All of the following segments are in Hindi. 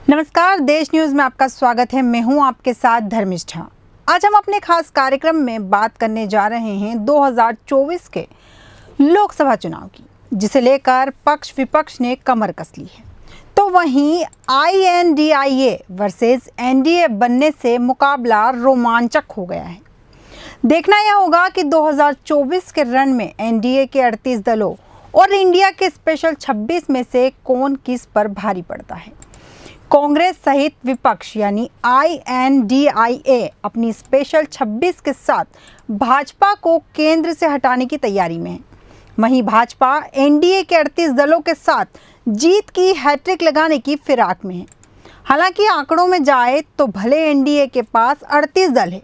नमस्कार, देश न्यूज में आपका स्वागत है। मैं हूं आपके साथ धर्मिष्ठा। आज हम अपने खास कार्यक्रम में बात करने जा रहे हैं 2024 के लोकसभा चुनाव की, जिसे लेकर पक्ष विपक्ष ने कमर कस ली है। तो वहीं INDIA वर्सेस NDA बनने से मुकाबला रोमांचक हो गया है। देखना यह होगा कि 2024 के रण में NDA के 38 दलों और इंडिया के स्पेशल 26 में से कौन किस पर भारी पड़ता है। कांग्रेस सहित विपक्ष यानी INDIA अपनी स्पेशल 26 के साथ भाजपा को केंद्र से हटाने की तैयारी में है। वहीं भाजपा NDA के 38 दलों के साथ जीत की हैट्रिक लगाने की फिराक में है। हालांकि आंकड़ों में जाए तो भले NDA के पास 38 दल है,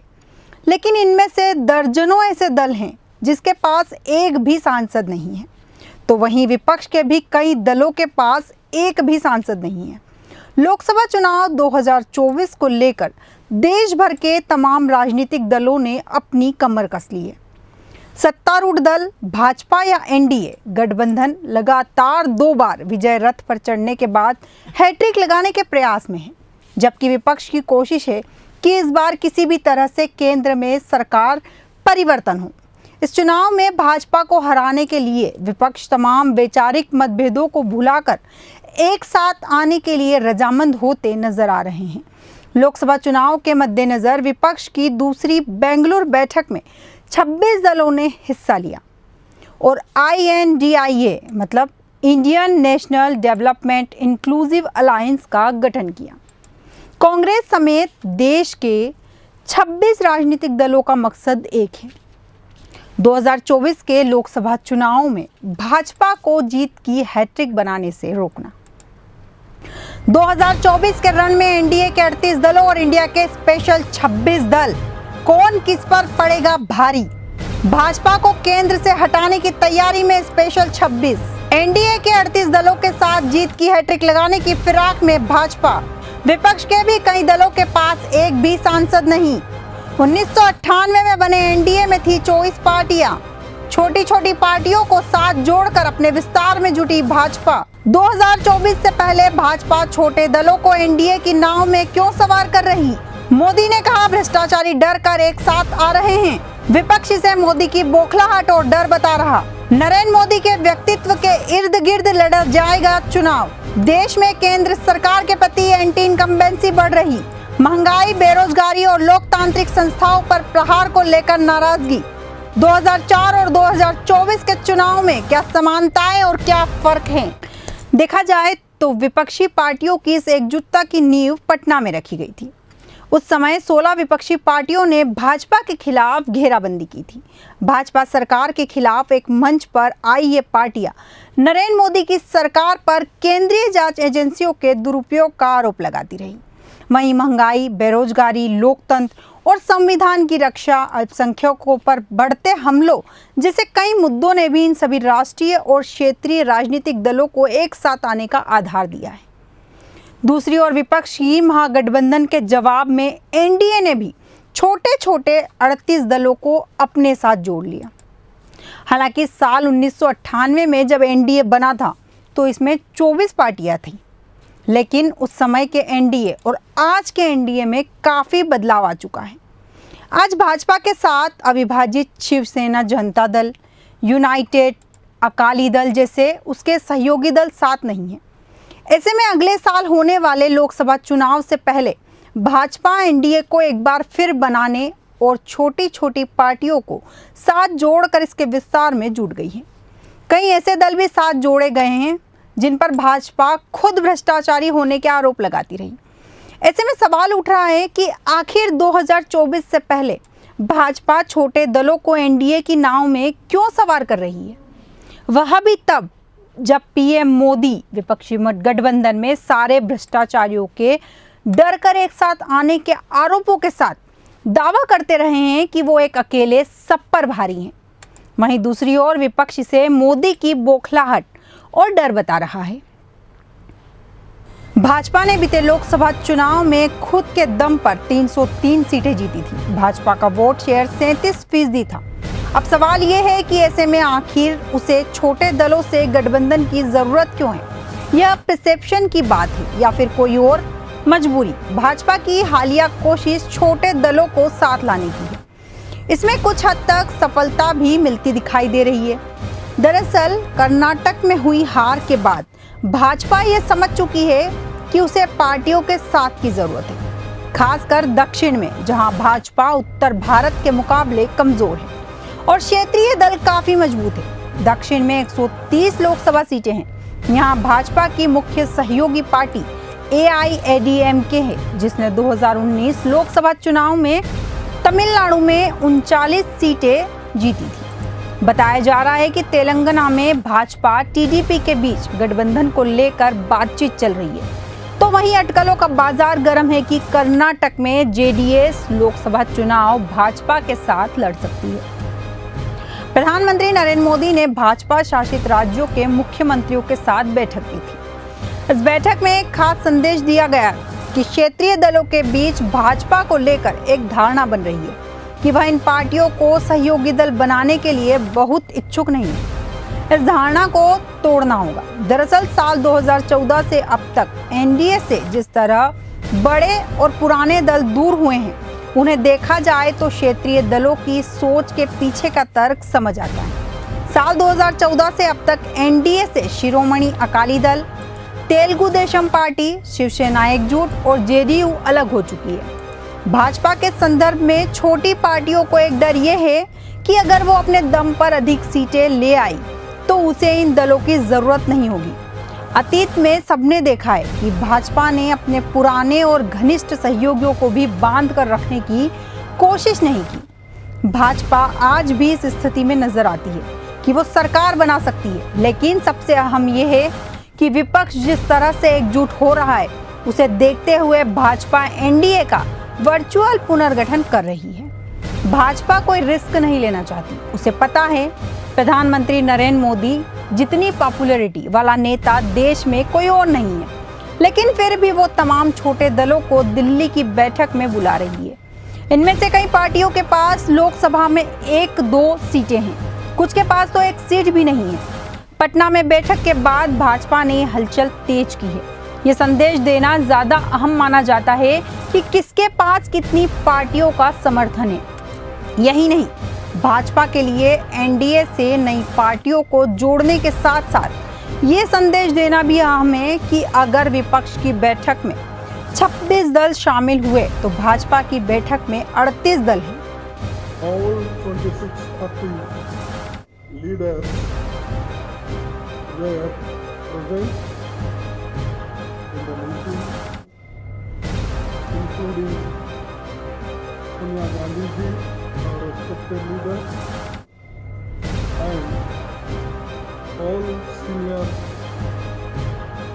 लेकिन इनमें से दर्जनों ऐसे दल हैं जिसके पास एक भी सांसद नहीं है। तो वहीं विपक्ष के भी कई दलों के पास एक भी सांसद नहीं है। लोकसभा चुनाव 2024 को लेकर देश भर के तमाम राजनीतिक दलों ने अपनी कमर कस ली है। सत्तारूढ़ दल भाजपा या NDA गठबंधन लगातार 2 बार विजय रथ पर चढ़ने के बाद हैट्रिक लगाने के प्रयास में है, जबकि विपक्ष की कोशिश है कि इस बार किसी भी तरह से केंद्र में सरकार परिवर्तन हो। इस चुनाव में भाजपा को हराने के लिए विपक्ष तमाम वैचारिक मतभेदों को भुलाकर एक साथ आने के लिए रजामंद होते नजर आ रहे हैं। लोकसभा चुनाव के मद्देनजर विपक्ष की दूसरी बेंगलुरु बैठक में 26 दलों ने हिस्सा लिया और INDIA मतलब Indian national development inclusive alliance का गठन किया। कांग्रेस समेत देश के 26 राजनीतिक दलों का मकसद एक है, 2024 के लोकसभा चुनाव में भाजपा को जीत की हैट्रिक बनाने से रोकना। 2024 के रण में NDA के 38 दलों और इंडिया के स्पेशल 26 दल कौन किस पर पड़ेगा भारी। भाजपा को केंद्र से हटाने की तैयारी में स्पेशल 26, NDA के 38 दलों के साथ जीत की हैट्रिक लगाने की फिराक में भाजपा। विपक्ष के भी कई दलों के पास एक भी सांसद नहीं। 1998 में बने NDA में थी 24 पार्टियां। छोटी छोटी पार्टियों को साथ जोड़कर अपने विस्तार में जुटी भाजपा। 2024 से पहले भाजपा छोटे दलों को NDA की नाव में क्यों सवार कर रही। मोदी ने कहा भ्रष्टाचारी डर कर एक साथ आ रहे हैं। विपक्ष इसे मोदी की बौखलाहट और डर बता रहा। नरेंद्र मोदी के व्यक्तित्व के इर्द गिर्द लड़ा जाएगा चुनाव। देश में केंद्र सरकार के प्रति एंटी इनकम्बेंसी बढ़ रही। महंगाई, बेरोजगारी और लोकतांत्रिक संस्थाओं पर प्रहार को लेकर नाराजगी। 2004 और 2024 के चुनाव में क्या समानताएं और क्या फर्क हैं। देखा जाए तो विपक्षी पार्टियों की इस एकजुटता की नींव पटना में रखी गई थी। उस समय 16 विपक्षी पार्टियों ने भाजपा के खिलाफ घेराबंदी की थी। भाजपा सरकार के खिलाफ एक मंच पर आई ये पार्टियां नरेंद्र मोदी की सरकार पर केंद्रीय जांच एजेंसियों के दुरुपयोग का आरोप लगाती रही। वहीं महंगाई, बेरोजगारी, लोकतंत्र और संविधान की रक्षा, अल्पसंख्यकों पर बढ़ते हमलों जैसे कई मुद्दों ने भी इन सभी राष्ट्रीय और क्षेत्रीय राजनीतिक दलों को एक साथ आने का आधार दिया है। दूसरी ओर विपक्ष की महागठबंधन के जवाब में NDA ने भी छोटे छोटे 38 दलों को अपने साथ जोड़ लिया। हालांकि साल 1998 में जब NDA बना था तो इसमें 24 पार्टियां थीं, लेकिन उस समय के NDA और आज के NDA में काफ़ी बदलाव आ चुका है। आज भाजपा के साथ अविभाजित शिवसेना जनता दल, यूनाइटेड अकाली दल जैसे उसके सहयोगी दल साथ नहीं हैं। ऐसे में अगले साल होने वाले लोकसभा चुनाव से पहले भाजपा NDA को एक बार फिर बनाने और छोटी छोटी पार्टियों को साथ जोड़कर इसके विस्तार में जुट गई है। कई ऐसे दल भी साथ जोड़े गए हैं जिन पर भाजपा खुद भ्रष्टाचारी होने के आरोप लगाती रही। ऐसे में सवाल उठ रहा है कि आखिर 2024 से पहले भाजपा छोटे दलों को NDA की नाव में क्यों सवार कर रही है, वह भी तब जब PM मोदी विपक्षी गठबंधन में सारे भ्रष्टाचारियों के डर कर एक साथ आने के आरोपों के साथ दावा करते रहे हैं कि वो एक अकेले सब पर भारी हैं। वहीं दूसरी ओर विपक्ष इसे मोदी की बौखलाहट और डर बता रहा है। भाजपा ने बीते लोकसभा चुनाव में खुद के दम पर 303 सीटें जीती थी। भाजपा का वोट शेयर 37% था। अब सवाल ये है कि ऐसे में आखिर उसे छोटे दलों से गठबंधन की जरूरत क्यों है। यह परसेप्शन की बात है या फिर कोई और मजबूरी भाजपा की हालिया कोशिश छोटे दलों को साथ लाने की है। इसमें कुछ हद तक सफलता भी मिलती दिखाई दे रही है। दरअसल कर्नाटक में हुई हार के बाद भाजपा ये समझ चुकी है कि उसे पार्टियों के साथ की जरूरत है, खासकर दक्षिण में जहां भाजपा उत्तर भारत के मुकाबले कमजोर है और क्षेत्रीय दल काफी मजबूत है। दक्षिण में 130 लोकसभा सीटें हैं। यहाँ भाजपा की मुख्य सहयोगी पार्टी AIADMK है, जिसने 2019 लोकसभा चुनाव में तमिलनाडु में 39 सीटें जीती थी। बताया जा रहा है कि तेलंगाना में भाजपा TDP के बीच गठबंधन को लेकर बातचीत चल रही है, तो वहीं अटकलों का बाजार गर्म है कि कर्नाटक में JDS लोकसभा चुनाव भाजपा के साथ लड़ सकती है। प्रधानमंत्री नरेंद्र मोदी ने भाजपा शासित राज्यों के मुख्यमंत्रियों के साथ बैठक की थी। इस बैठक में एक खास संदेश दिया गया कि क्षेत्रीय दलों के बीच भाजपा को लेकर एक धारणा बन रही है कि वह इन पार्टियों को सहयोगी दल बनाने के लिए बहुत इच्छुक नहीं है। इस धारणा को तोड़ना होगा। दरअसल साल 2014 से अब तक NDA से जिस तरह बड़े और पुराने दल दूर हुए हैं, उन्हें देखा जाए तो क्षेत्रीय दलों की सोच के पीछे का तर्क समझ आता है। साल 2014 से अब तक NDA से शिरोमणि अकाली दल, तेलुगु देशम पार्टी, शिवसेना एकजुट और JDU अलग हो चुकी है। भाजपा के संदर्भ में छोटी पार्टियों को एक डर ये है कि अगर वो अपने दम पर अधिक सीटें ले आई तो उसे इन दलों की जरूरत नहीं होगी। अतीत में सबने देखा है कि भाजपा ने अपने पुराने और घनिष्ठ सहयोगियों को भी बांध कर रखने की कोशिश नहीं की। भाजपा आज भी इस स्थिति में नजर आती है कि वो सरकार बना सकती है, लेकिन सबसे अहम ये है कि विपक्ष जिस तरह से एकजुट हो रहा है, उसे देखते हुए भाजपा NDA का वर्चुअल पुनर्गठन कर रही है। भाजपा कोई रिस्क नहीं लेना चाहती। उसे पता है प्रधानमंत्री नरेंद्र मोदी जितनी पॉपुलैरिटी वाला नेता देश में कोई और नहीं है, लेकिन फिर भी वो तमाम छोटे दलों को दिल्ली की बैठक में बुला रही है। इनमें से कई पार्टियों के पास लोकसभा में 1-2 सीटें हैं, कुछ के पास तो एक सीट भी नहीं है। पटना में बैठक के बाद भाजपा ने हलचल तेज की है। ये संदेश देना ज्यादा अहम माना जाता है कि किसके पास कितनी पार्टियों का समर्थन है। यही नहीं, भाजपा के लिए NDA से नई पार्टियों को जोड़ने के साथ साथ ये संदेश देना भी अहम है कि अगर विपक्ष की बैठक में 26 दल शामिल हुए तो भाजपा की बैठक में 38 दल हैं। All 26 party leaders were present in the meeting, including Sonia Gandhi ji, our respected leader, and all senior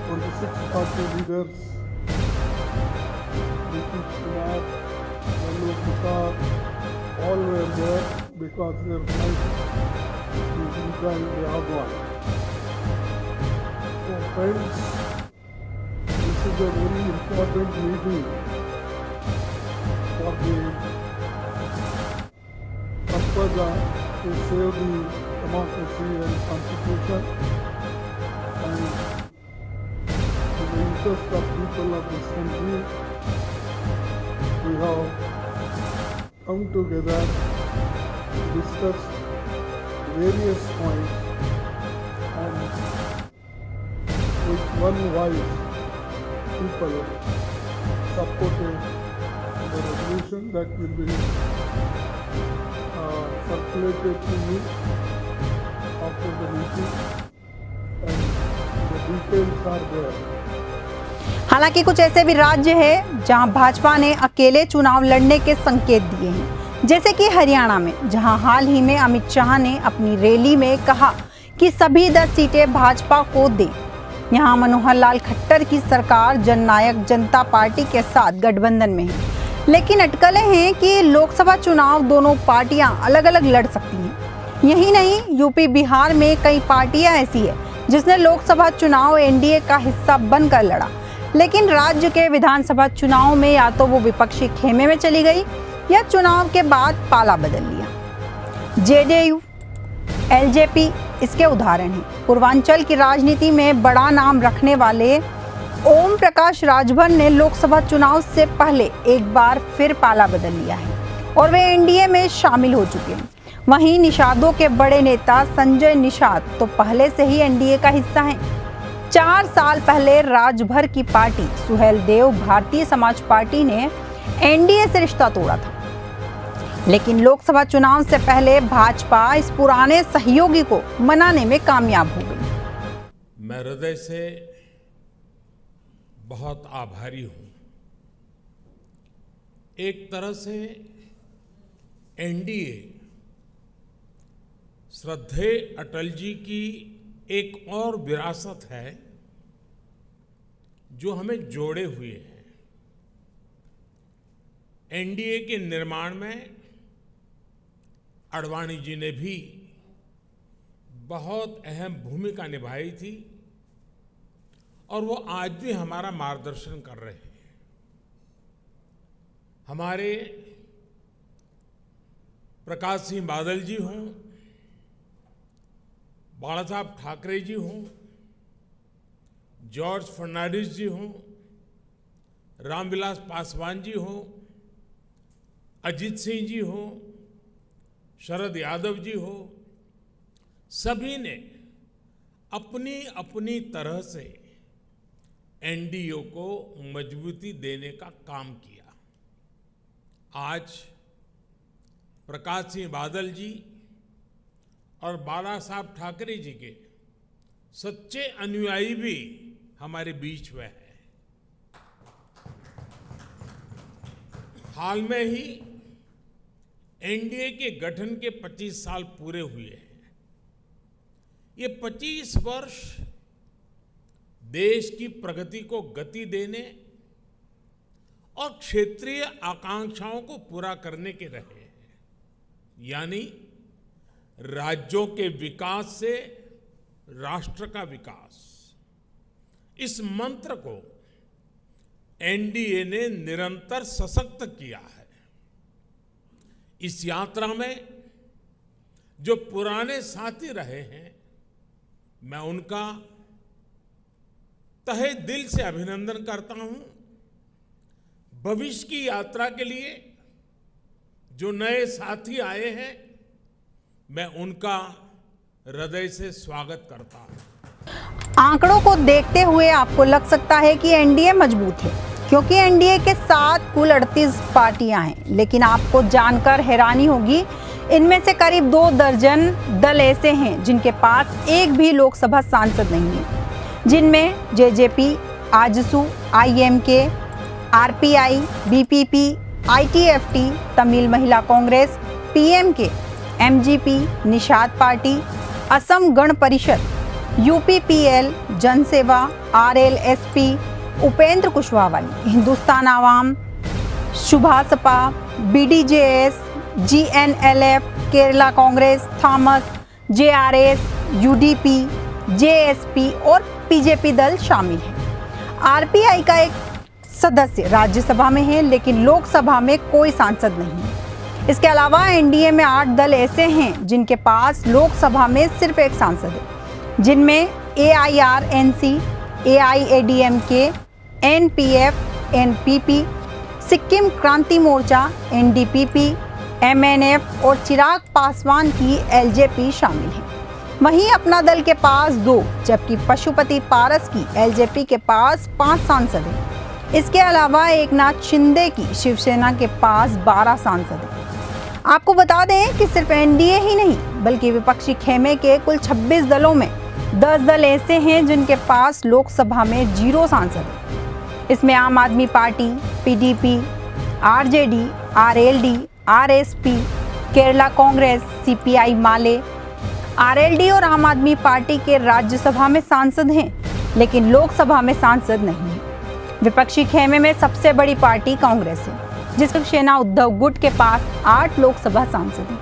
26 party leaders, Nitish Kumar, Lalu Prasad, all were there because their flight is in the Agwan. So friends, this is a very important meeting for the purpose to save the democracy and constitution and in the interest of people of this country. We have come together to discuss various points and with one voice people supported the resolution that will be circulated to you after the meeting and the details are there. हालांकि कुछ ऐसे भी राज्य हैं जहां भाजपा ने अकेले चुनाव लड़ने के संकेत दिए हैं, जैसे कि हरियाणा में, जहां हाल ही में अमित शाह ने अपनी रैली में कहा कि सभी 10 सीटें भाजपा को दें। यहां मनोहर लाल खट्टर की सरकार जननायक जनता पार्टी के साथ गठबंधन में है, लेकिन अटकलें हैं कि लोकसभा चुनाव दोनों पार्टियां अलग अलग लड़ सकती हैं। यही नहीं, यूपी बिहार में कई पार्टियां ऐसी है जिसने लोकसभा चुनाव NDA का हिस्सा बनकर लड़ा, लेकिन राज्य के विधानसभा चुनाव में या तो वो विपक्षी खेमे में चली गई या चुनाव के बाद पाला बदल लिया। JDU, LJP इसके उदाहरण हैं। पूर्वांचल की राजनीति में बड़ा नाम रखने वाले ओम प्रकाश राजभर ने लोकसभा चुनाव से पहले एक बार फिर पाला बदल लिया है और वे एनडीए में शामिल हो चुके हैं। वहीं निषादों के बड़े नेता संजय निषाद तो पहले से ही एनडीए का हिस्सा हैं। 4 साल पहले राजभर की पार्टी सुहेलदेव भारतीय समाज पार्टी ने एनडीए से रिश्ता तोड़ा था, लेकिन लोकसभा चुनाव से पहले भाजपा इस पुराने सहयोगी को मनाने में कामयाब हो गई। मैं हृदय से बहुत आभारी हूं। एक तरह से एनडीए श्रद्धेय अटल जी की एक और विरासत है जो हमें जोड़े हुए है। एनडीए के निर्माण में आडवाणी जी ने भी बहुत अहम भूमिका निभाई थी और वो आज भी हमारा मार्गदर्शन कर रहे हैं। हमारे प्रकाश सिंह बादल जी हों, बाला साहब ठाकरे जी हों, जॉर्ज फर्नांडिस जी हों, रामविलास पासवान जी हों, अजीत सिंह जी हों, शरद यादव जी हो, सभी ने अपनी अपनी तरह से एनडीए को मजबूती देने का काम किया। आज प्रकाश सिंह बादल जी और बाला साहब ठाकरे जी के सच्चे अनुयायी भी हमारे बीच में हैं। हाल में ही एनडीए के गठन के 25 साल पूरे हुए हैं। ये 25 वर्ष देश की प्रगति को गति देने और क्षेत्रीय आकांक्षाओं को पूरा करने के रहे हैं, यानी राज्यों के विकास से राष्ट्र का विकास। इस मंत्र को एनडीए ने निरंतर सशक्त किया है। इस यात्रा में जो पुराने साथी रहे हैं, मैं उनका तहे दिल से अभिनंदन करता हूं। भविष्य की यात्रा के लिए जो नए साथी आए हैं, मैं उनका हृदय से स्वागत करता हूं। आंकड़ों को देखते हुए आपको लग सकता है कि एनडीए मजबूत है, क्योंकि एनडीए के साथ कुल 38 पार्टियां हैं, लेकिन आपको जानकर हैरानी होगी, इनमें से करीब 2 दर्जन दल ऐसे हैं जिनके पास एक भी लोकसभा सांसद नहीं है, जिनमें JJP, AJSU, IMK, RPI, BPP, ITFT, Tamil Mahila Congress, PMK, MGP, Nishad party, Asom Gana Parishad, UPPL, जनसेवा, आरएलएसपी, उपेंद्र कुशवाहा वाली, Hindustan Awam, Subhaspa, BDJS, GNLF, Kerala Congress, Thomas, JRS, UDP, JSP और बीजेपी दल शामिल हैं। आरपीआई का एक सदस्य राज्यसभा में है, लेकिन लोकसभा में कोई सांसद नहीं है। इसके अलावा एनडीए में 8 दल ऐसे हैं जिनके पास लोकसभा में सिर्फ एक सांसद है, जिनमें एआईआरएनसी, एआईएडीएमके, एनपीएफ, एनपीपी, सिक्किम क्रांति मोर्चा, एनडीपीपी, एमएनएफ और चिराग पासवान की एलजेपी शामिल है। वहीं अपना दल के पास 2, जबकि पशुपति पारस की एलजेपी के पास 5 सांसद हैं। इसके अलावा एकनाथ शिंदे की शिवसेना के पास 12 सांसद हैं। आपको बता दें कि सिर्फ एनडीए ही नहीं, बल्कि विपक्षी खेमे के कुल 26 दलों में 10 दल ऐसे हैं जिनके पास लोकसभा में 0 सांसद हैं। इसमें Aam Aadmi party, PDP, RJD, RLD, RSP, Kerala Congress, CPI Male, RLD और आम आदमी पार्टी के राज्यसभा में सांसद हैं, लेकिन लोकसभा में सांसद नहीं है। विपक्षी खेमे में सबसे बड़ी पार्टी कांग्रेस है, जिसके शिवसेना उद्धव गुट के पास 8 लोकसभा सांसद हैं।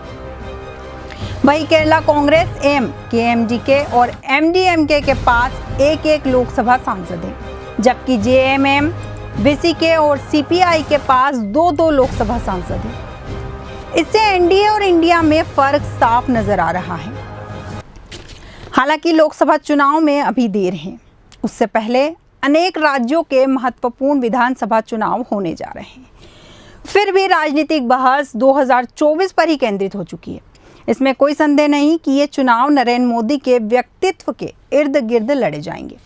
वहीं केरला कांग्रेस, एम, केएमडीके और एमडीएमके के पास 1-1 लोकसभा सांसद हैं, जबकि जेएमएम, वीसीके और सीपीआई के पास 2-2 लोकसभा सांसद हैं। इससे एनडीए और इंडिया में फर्क साफ नजर आ रहा है। हालांकि लोकसभा चुनाव में अभी देर है, उससे पहले अनेक राज्यों के महत्वपूर्ण विधानसभा चुनाव होने जा रहे हैं। फिर भी राजनीतिक बहस 2024 पर ही केंद्रित हो चुकी है। इसमें कोई संदेह नहीं कि ये चुनाव नरेंद्र मोदी के व्यक्तित्व के इर्द गिर्द लड़े जाएंगे।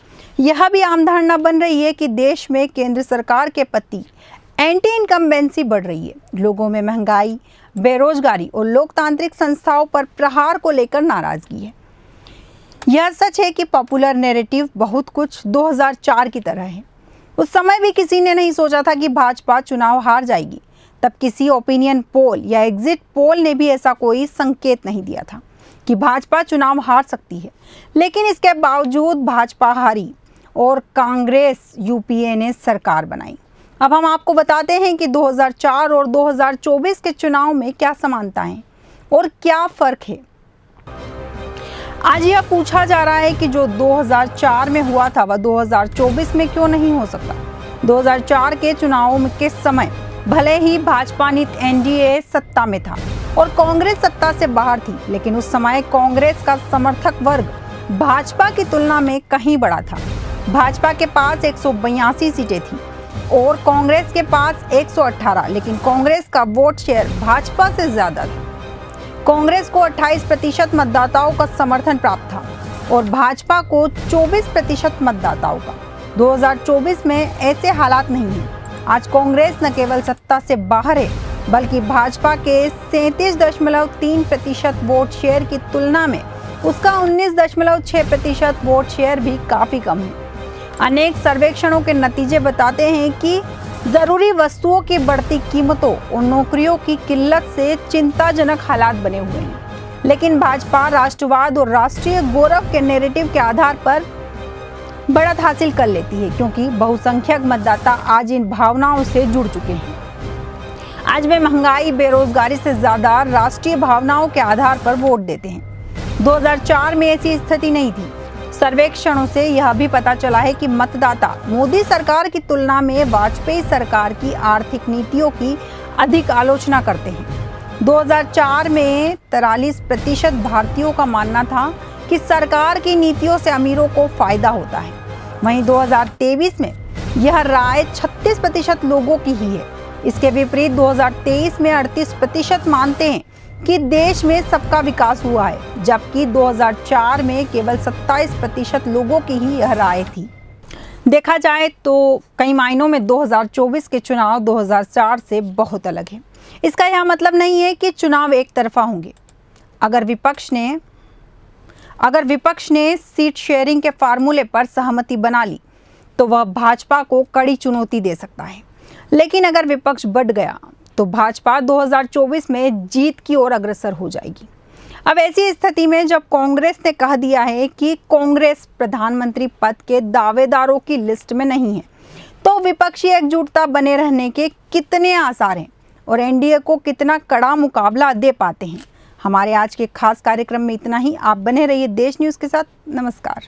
यह भी आम धारणा बन रही है कि देश में केंद्र सरकार के प्रति एंटी इनकम्बेंसी बढ़ रही है। लोगों में महंगाई, बेरोजगारी और लोकतांत्रिक संस्थाओं पर प्रहार को लेकर नाराजगी है। यह सच है कि पॉपुलर नैरेटिव बहुत कुछ 2004 की तरह है। उस समय भी किसी ने नहीं सोचा था कि भाजपा चुनाव हार जाएगी। तब किसी ओपिनियन पोल या एग्जिट पोल ने भी ऐसा कोई संकेत नहीं दिया था कि भाजपा चुनाव हार सकती है। लेकिन इसके बावजूद भाजपा हारी और कांग्रेस यूपीए ने सरकार बनाई। अब हम आपको बताते हैं कि 2004 और 2024 के चुनाव में क्या समानता है और क्या फर्क है। आज यह पूछा जा रहा है कि जो 2004 में हुआ था वह 2024 में क्यों नहीं हो सकता। 2004 के चुनावों के समय भले ही भाजपा नीत एनडीए सत्ता में था और कांग्रेस सत्ता से बाहर थी, लेकिन उस समय कांग्रेस का समर्थक वर्ग भाजपा की तुलना में कहीं बड़ा था। भाजपा के पास 182 सीटें थी और कांग्रेस के पास 118, लेकिन कांग्रेस का वोट शेयर भाजपा से ज्यादा था। कांग्रेस को 28% मतदाताओं का समर्थन प्राप्त था और भाजपा को 24% मतदाताओं का। 2024 में ऐसे हालात नहीं हैं। आज कांग्रेस न केवल सत्ता से बाहर है, बल्कि भाजपा के 37.3% वोट शेयर की तुलना में उसका 19.6% वोट शेयर भी काफी कम है। अनेक सर्वेक्षणों के नतीजे बताते हैं कि जरूरी वस्तुओं की बढ़ती कीमतों और नौकरियों की किल्लत से चिंताजनक हालात बने हुए हैं। लेकिन भाजपा राष्ट्रवाद और राष्ट्रीय गौरव के नैरेटिव के आधार पर बढ़त हासिल कर लेती है, क्योंकि बहुसंख्यक मतदाता आज इन भावनाओं से जुड़ चुके हैं। आज वे महंगाई, बेरोजगारी से ज्यादा राष्ट्रीय भावनाओं के आधार पर वोट देते हैं। 2004 में ऐसी स्थिति नहीं थी। सर्वेक्षणों से यह भी पता चला है कि मतदाता मोदी सरकार की तुलना में वाजपेयी सरकार की आर्थिक नीतियों की अधिक आलोचना करते हैं। 2004 में 43% भारतीयों का मानना था कि सरकार की नीतियों से अमीरों को फायदा होता है। वहीं 2023 में यह राय 36% लोगों की ही है। इसके विपरीत 2023 में 38% मानते हैं कि देश में सबका विकास हुआ है, जबकि 2004 में केवल 27% लोगों की ही यह राय थी। देखा जाए तो कई मायनों में 2024 के चुनाव 2004 से बहुत अलग है। इसका यह मतलब नहीं है कि चुनाव एक तरफा होंगे। अगर विपक्ष ने सीट शेयरिंग के फार्मूले पर सहमति बना ली तो वह भाजपा को कड़ी चुनौती दे सकता है। लेकिन अगर विपक्ष बढ़ गया तो भाजपा 2024 में जीत की ओर अग्रसर हो जाएगी। अब ऐसी स्थिति में जब कांग्रेस ने कह दिया है कि कांग्रेस प्रधानमंत्री पद के दावेदारों की लिस्ट में नहीं है, तो विपक्षी एकजुटता बने रहने के कितने आसार हैं और एनडीए को कितना कड़ा मुकाबला दे पाते हैं। हमारे आज के खास कार्यक्रम में इतना ही। आप बने रहिए देश न्यूज़ के साथ। नमस्कार।